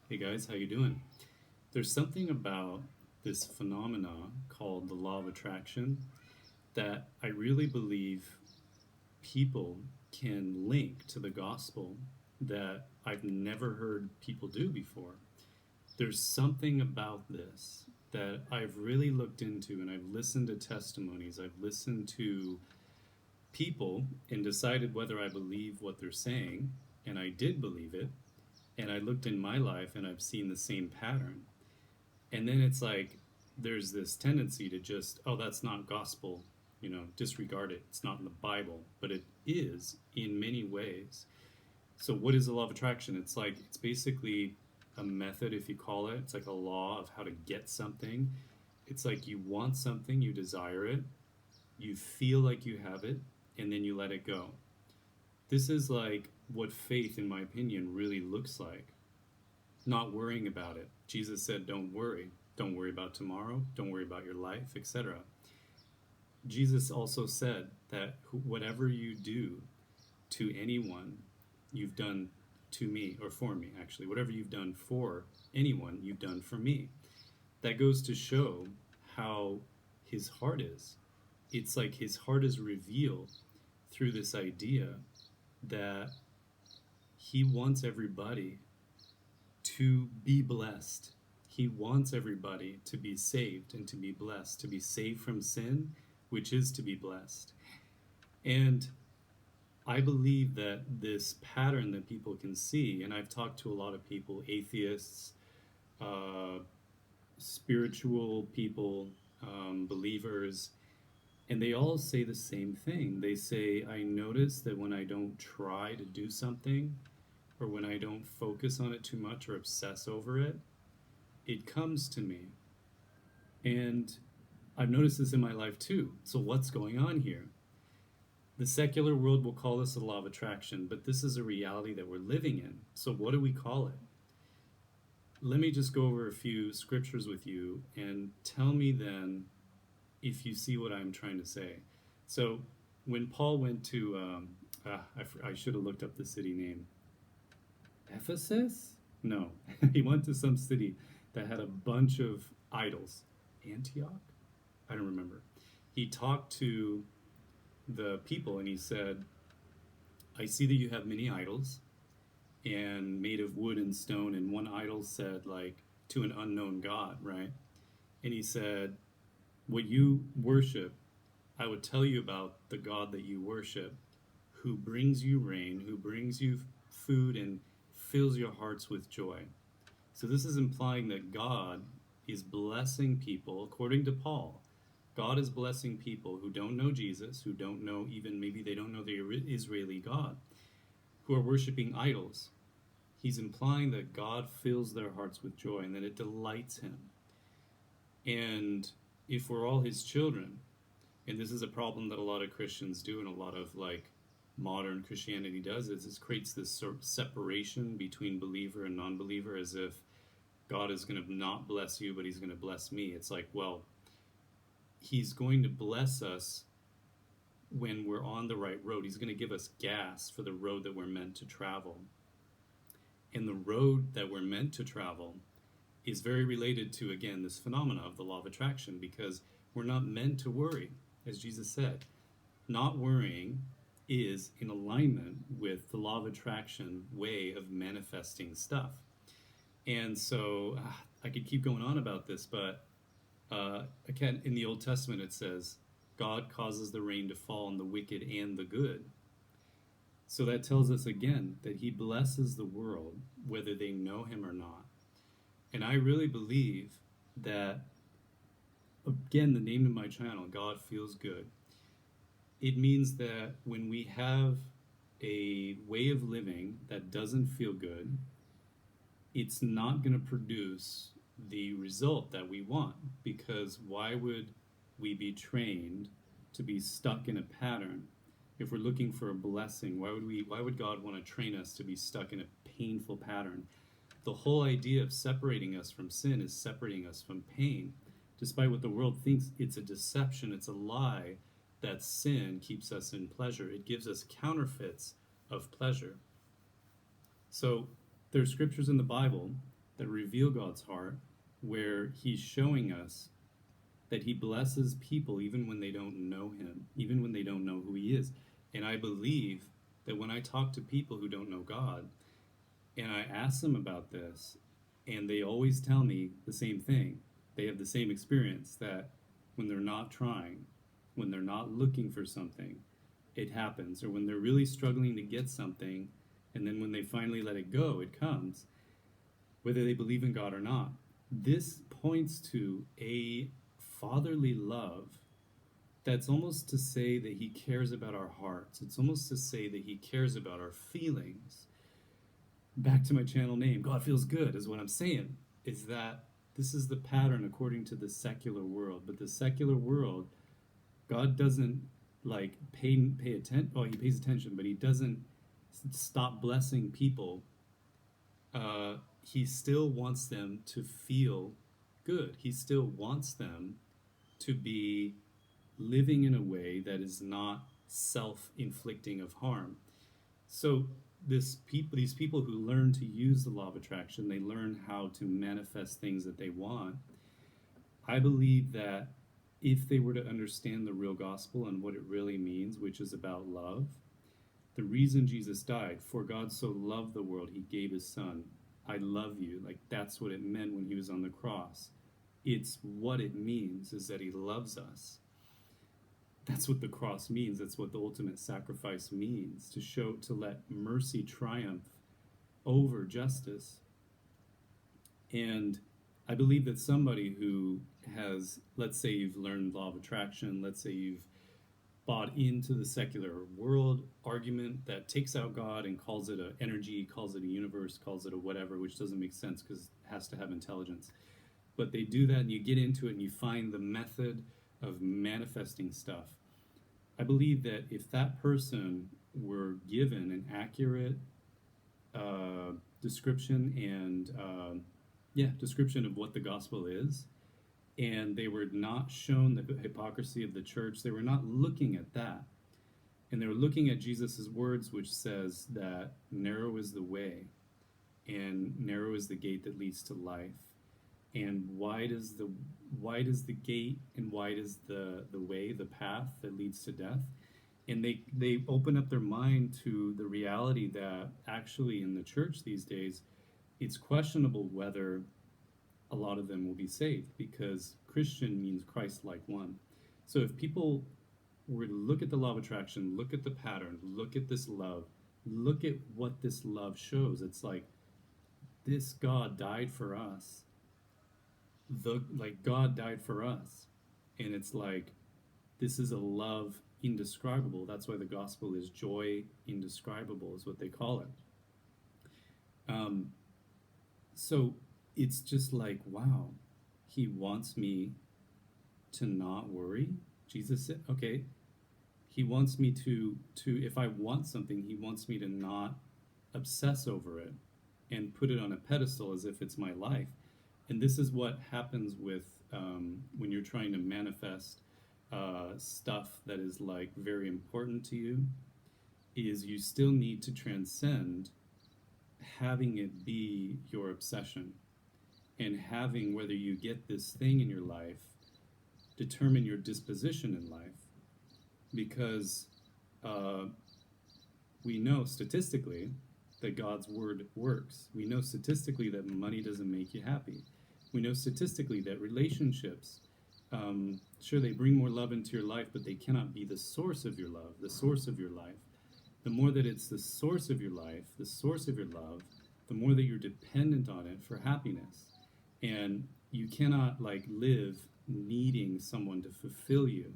Hey guys, how you doing? There's something about this phenomena called the law of attraction that I really believe people can link to the gospel that I've never heard people do before. There's something about this that I've really looked into, and I've listened to testimonies, I've listened to people and decided whether I believe what they're saying, and I did believe it. And I looked in my life and I've seen the same pattern. And then it's like there's this tendency to just, oh, that's not gospel, disregard it. It's not in the Bible, but it is in many ways. So, what is the law of attraction? It's basically a method, if you call it. It's like a law of how to get something. It's like you want something, you desire it, you feel like you have it, and then you let it go. This is like what faith, in my opinion, really looks like. Not worrying about it. Jesus said, don't worry. Don't worry about tomorrow. Don't worry about your life, etc. Jesus also said that whatever you do to anyone, you've done to me, or for me, actually. Whatever you've done for anyone, you've done for me. That goes to show how his heart is. It's like his heart is revealed through this idea that he wants everybody to be blessed. He wants everybody to be saved and to be blessed, to be saved from sin, which is to be blessed. And I believe that this pattern that people can see, and I've talked to a lot of people, atheists, uh, spiritual people, believers, and they all say the same thing. They say, I notice that when I don't try to do something, or when I don't focus on it too much or obsess over it, it comes to me. And I've noticed this in my life too. So, what's going on here? The secular world will call this a law of attraction, but this is a reality that we're living in. So, what do we call it? Let me just go over a few scriptures with you and tell me then if you see what I'm trying to say. So, when Paul went to, I should have looked up the city name. Ephesus? No. He went to some city that had a bunch of idols. Antioch? I don't remember. He talked to the people and he said, I see that you have many idols and made of wood and stone. And one idol said, like, to an unknown God, right? And he said, what you worship, I would tell you about the God that you worship, who brings you rain, who brings you food and fills your hearts with joy. So this is implying that God is blessing people, according to Paul. God is blessing people who don't know Jesus, who don't know, even maybe they don't know the Israeli God, who are worshiping idols. He's implying that God fills their hearts with joy and that it delights him. And if we're all his children, and this is a problem that a lot of Christians do and a lot of like modern Christianity does, is it creates this sort of separation between believer and non-believer, as if God is going to not bless you, but he's going to bless me. It's like, well, he's going to bless us when we're on the right road. He's going to give us gas for the road that we're meant to travel. And the road that we're meant to travel is very related to, again, this phenomena of the law of attraction, because we're not meant to worry, as Jesus said. Not worrying is in alignment with the law of attraction way of manifesting stuff. And so I could keep going on about this, but again, in the Old Testament it says, God causes the rain to fall on the wicked and the good. So that tells us again that he blesses the world whether they know him or not. And I really believe that, again, the name of my channel, God Feels Good, it means that when we have a way of living that doesn't feel good, it's not going to produce the result that we want. Because why would we be trained to be stuck in a pattern? If we're looking for a blessing, why would God want to train us to be stuck in a painful pattern? The whole idea of separating us from sin is separating us from pain. Despite what the world thinks, it's a deception, it's a lie that sin keeps us in pleasure. It gives us counterfeits of pleasure. So there's scriptures in the Bible that reveal God's heart, where He's showing us that He blesses people even when they don't know Him, even when they don't know who He is. And I believe that when I talk to people who don't know God, and I ask them about this, and they always tell me the same thing. They have the same experience that when they're not trying, when they're not looking for something, it happens. Or when they're really struggling to get something, and then when they finally let it go, it comes, whether they believe in God or not. This points to a fatherly love that's almost to say that He cares about our hearts. It's almost to say that He cares about our feelings. Back to my channel name, God Feels Good, is what I'm saying, is that this is the pattern according to the secular world. But the secular world, God doesn't like pay attention. Well, He pays attention, but He doesn't stop blessing people. He still wants them to feel good. He still wants them to be living in a way that is not self-inflicting of harm. So these people who learn to use the law of attraction, they learn how to manifest things that they want. I believe that if they were to understand the real gospel and what it really means, which is about love, the reason Jesus died, for God so loved the world, He gave His Son. I love you. Like, that's what it meant when He was on the cross. It's what it means is that He loves us. That's what the cross means. That's what the ultimate sacrifice means, to let mercy triumph over justice. And I believe that somebody who has, let's say you've learned law of attraction, let's say you've bought into the secular world argument that takes out God and calls it an energy, calls it a universe, calls it a whatever, which doesn't make sense because it has to have intelligence. But they do that, and you get into it and you find the method of manifesting stuff. I believe that if that person were given an accurate description of what the gospel is, and they were not shown the hypocrisy of the church, they were not looking at that, and they were looking at Jesus' words, which says that narrow is the way, and narrow is the gate that leads to life, and wide is the gate, and wide is the way, the path that leads to death. And they open up their mind to the reality that actually in the church these days, it's questionable whether a lot of them will be saved, because Christian means Christ-like one. So if people were to look at the law of attraction, look at the pattern, look at this love, look at what this love shows, it's like this God died for us. God died for us, and it's like this is a love indescribable. That's why the gospel is joy indescribable, is what they call it. So it's just like, wow, He wants me to not worry. Jesus said, okay, He wants me to if I want something, He wants me to not obsess over it and put it on a pedestal as if it's my life. And this is what happens with when you're trying to manifest stuff that is like very important to you, is you still need to transcend having it be your obsession, and having whether you get this thing in your life determine your disposition in life. Because we know statistically that God's word works. We know statistically that money doesn't make you happy. We know statistically that relationships, sure, they bring more love into your life, but they cannot be the source of your love, the source of your life. The more that it's the source of your life, the source of your love, the more that you're dependent on it for happiness. And you cannot live needing someone to fulfill you.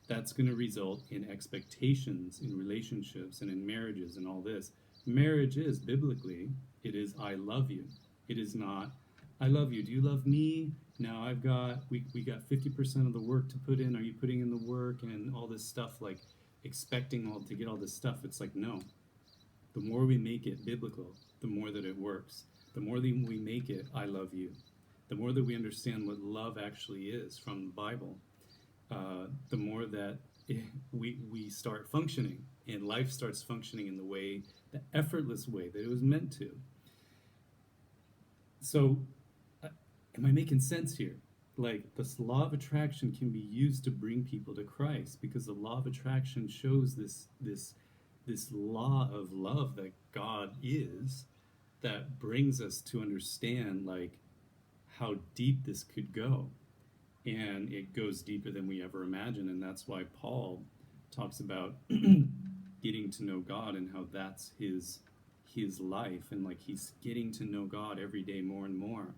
That's going to result in expectations in relationships and in marriages and all this. Marriage is, biblically, it is I love you. It is not I love you. Do you love me? Now we got 50% of the work to put in. Are you putting in the work? And all this stuff, like expecting to get all this stuff. It's like, no. The more we make it biblical, the more that it works. The more that we make it, I love you. The more that we understand what love actually is from the Bible, the more that we start functioning, and life starts functioning in the effortless way that it was meant to. So, uh, am I making sense here? Like, this law of attraction can be used to bring people to Christ because the law of attraction shows this law of love that God is, that brings us to understand like how deep this could go. And it goes deeper than we ever imagined, and that's why Paul talks about getting to know God and how that's his life, and like he's getting to know God every day more and more,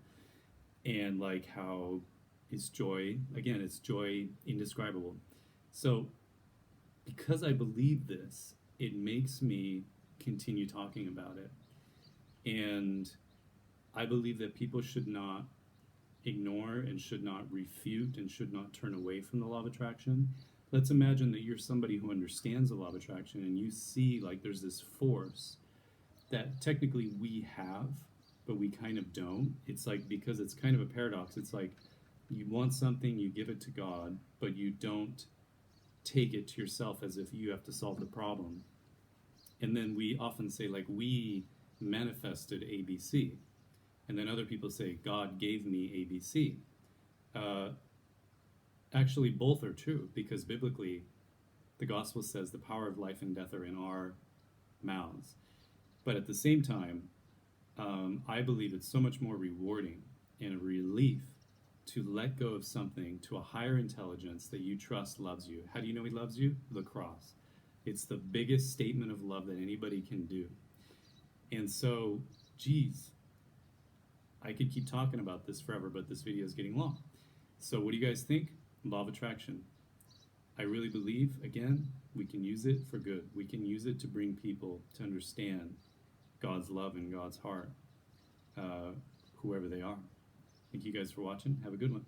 and like how it's joy, again, it's joy indescribable. So because I believe this, it makes me continue talking about it. And I believe that people should not ignore and should not refute and should not turn away from the law of attraction. Let's imagine that you're somebody who understands the law of attraction and you see like there's this force that technically we have, but we kind of don't. It's like, because it's kind of a paradox. It's like you want something, you give it to God, but you don't take it to yourself as if you have to solve the problem. And then we often say, like, we manifested ABC. And then other people say, God gave me ABC. Uh, Actually, both are true because biblically, the gospel says the power of life and death are in our mouths. But at the same time, I believe it's so much more rewarding and a relief to let go of something to a higher intelligence that you trust loves you. How do you know he loves you? The cross. It's the biggest statement of love that anybody can do. And so, geez, I could keep talking about this forever, but this video is getting long. So, what do you guys think? Law of attraction. I really believe, again, we can use it for good. We can use it to bring people to understand God's love and God's heart, whoever they are. Thank you guys for watching. Have a good one.